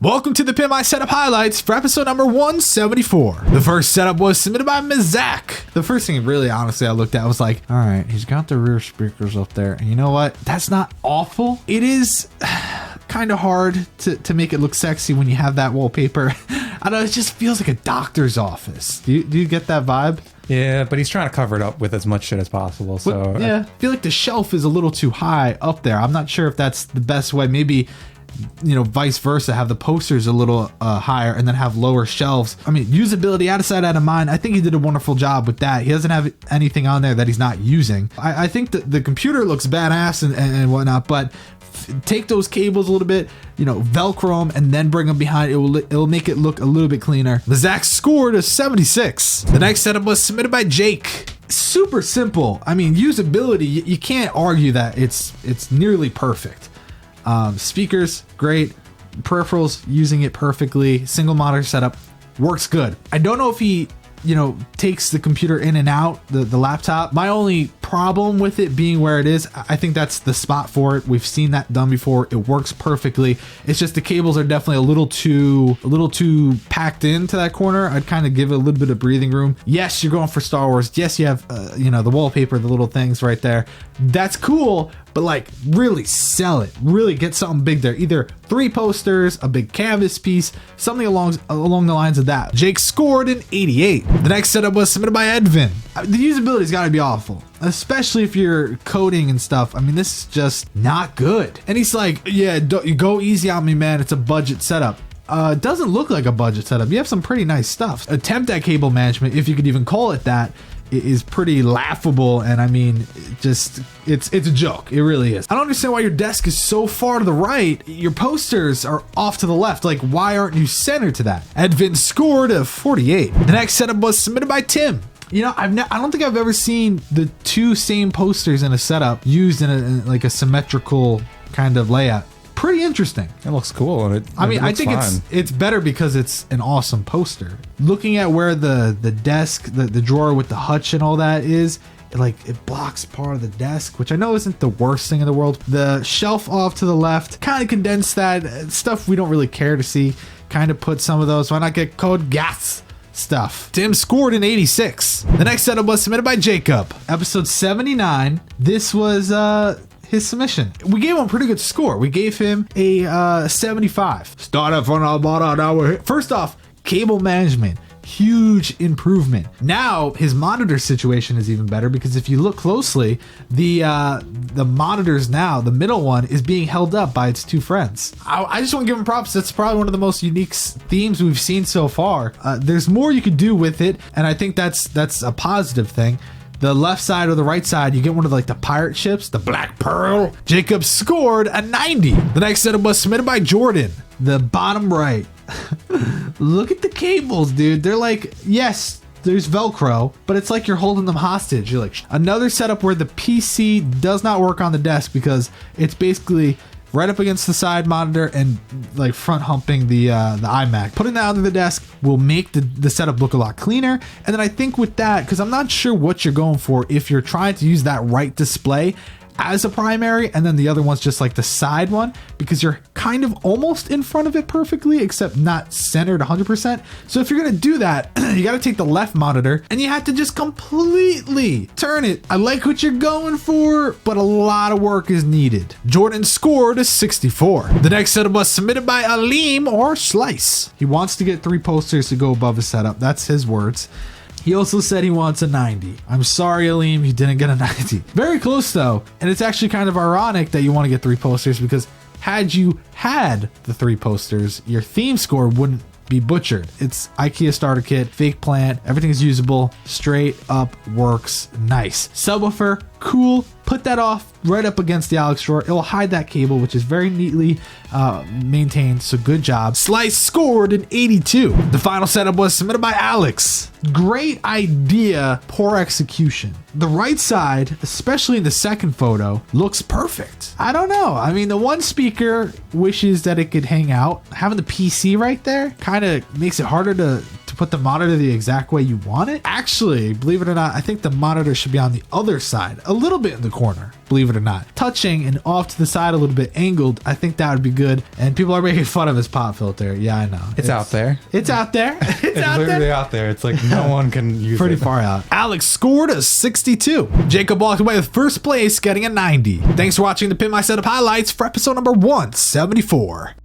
Welcome to the Pimp My Setup highlights for episode number 174. The first setup was submitted by Ms. Zach. The first thing really honestly I looked at was like, all right, he's got the rear speakers up there. And you know what? That's not awful. It is kind of hard to make it look sexy when you have that wallpaper. I don't know, it just feels like a doctor's office. Do you get that vibe? Yeah, but he's trying to cover it up with as much shit as possible. So but, yeah, I feel like the shelf is a little too high up there. I'm not sure if that's the best way. Maybe, you know, vice versa, have the posters a little higher and then have lower shelves. I mean, usability, out of sight, out of mind. I think he did a wonderful job with that. He doesn't have anything on there that he's not using. I think that the computer looks badass and whatnot, but take those cables a little bit, you know, Velcro them and then bring them behind. It'll make it look a little bit cleaner. The Zach scored a 76. The next setup was submitted by Jake. Super simple. I mean, usability, you can't argue that it's nearly perfect. Speakers, great. Peripherals, using it perfectly. Single monitor setup, works good. I don't know if he, you know, takes the computer in and out, the laptop. My only problem with it being where it is, I think that's the spot for it. We've seen that done before. It works perfectly. It's just the cables are definitely a little too packed into that corner. I'd kind of give it a little bit of breathing room. Yes, you're going for Star Wars. Yes, you have, you know, the wallpaper, the little things right there. That's cool. But like, really sell it. Really get something big there. Either 3 posters, a big canvas piece, something along the lines of that. Jake scored an 88. The next setup was submitted by Edvin. The usability's got to be awful, especially if you're coding and stuff. I mean, this is just not good. And he's like, yeah, you go easy on me, man. It's a budget setup. It doesn't look like a budget setup. You have some pretty nice stuff. Attempt at cable management, if you could even call it that, is pretty laughable. And I mean, it's a joke. It really is. I don't understand why your desk is so far to the right. Your posters are off to the left. Like, why aren't you centered to that? Edvin scored a 48. The next setup was submitted by Tim. You know, I don't think I've ever seen the 2 same posters in a setup used in like a symmetrical kind of layout. Pretty interesting. It looks cool. I think it's better because it's an awesome poster. Looking at where the desk, the drawer with the hutch and all that is, it blocks part of the desk, which I know isn't the worst thing in the world. The shelf off to the left, kind of condensed that stuff we don't really care to see. Kind of put some of those. Why not get code GAS stuff? Tim scored an 86. The next setup was submitted by Jacob. Episode 79. This was his submission. We gave him a pretty good score. We gave him a 75. Started from the bottom. First off, cable management, huge improvement. Now his monitor situation is even better because if you look closely, the monitors now, the middle one is being held up by its 2 friends. I just want to give him props. That's probably one of the most unique themes we've seen so far. There's more you could do with it, and I think that's a positive thing. The left side or the right side, you get one of like the pirate ships, the Black Pearl. Jacob scored a 90. The next setup was submitted by Jordan. The bottom right. Look at the cables, dude. They're like, yes, there's Velcro, but it's like you're holding them hostage. You're like, another setup where the PC does not work on the desk because it's basically right up against the side monitor and like front humping the iMac. Putting that under the desk will make the setup look a lot cleaner. And then I think with that, because I'm not sure what you're going for, if you're trying to use that right display as a primary and then the other one's just like the side one, because you're kind of almost in front of it perfectly except not centered 100%. So if you're gonna do that, you got to take the left monitor and you have to just completely turn it. I like what you're going for, but a lot of work is needed. Jordan scored a 64. The next setup was submitted by Alim or Slice. He wants to get 3 posters to go above his setup. That's his words. He also said he wants a 90. I'm sorry, Alim, you didn't get a 90. Very close though. And it's actually kind of ironic that you want to get 3 posters because had you had the 3 posters, your theme score wouldn't be butchered. It's IKEA starter kit, fake plant, everything is usable, straight up works nice. Subwoofer, cool. Put that off right up against the Alex drawer. It will hide that cable, which is very neatly maintained. So good job. Slice scored an 82. The final setup was submitted by Alex. Great idea, poor execution. The right side, especially in the second photo, looks perfect. I don't know. I mean, the one speaker wishes that it could hang out. Having the PC right there kind of makes it harder to to put the monitor the exact way you want it. Actually, believe it or not, I think the monitor should be on the other side, a little bit in the corner, believe it or not. Touching and off to the side a little bit angled, I think that would be good. And people are making fun of his pop filter. Yeah, I know. It's out there. It's out there. It's out literally there. out there. It's like no one can use Pretty it. far out. Alex scored a 62. Jacob walked away with first place, getting a 90. Thanks for watching the Pimp My Setup highlights for episode number 174.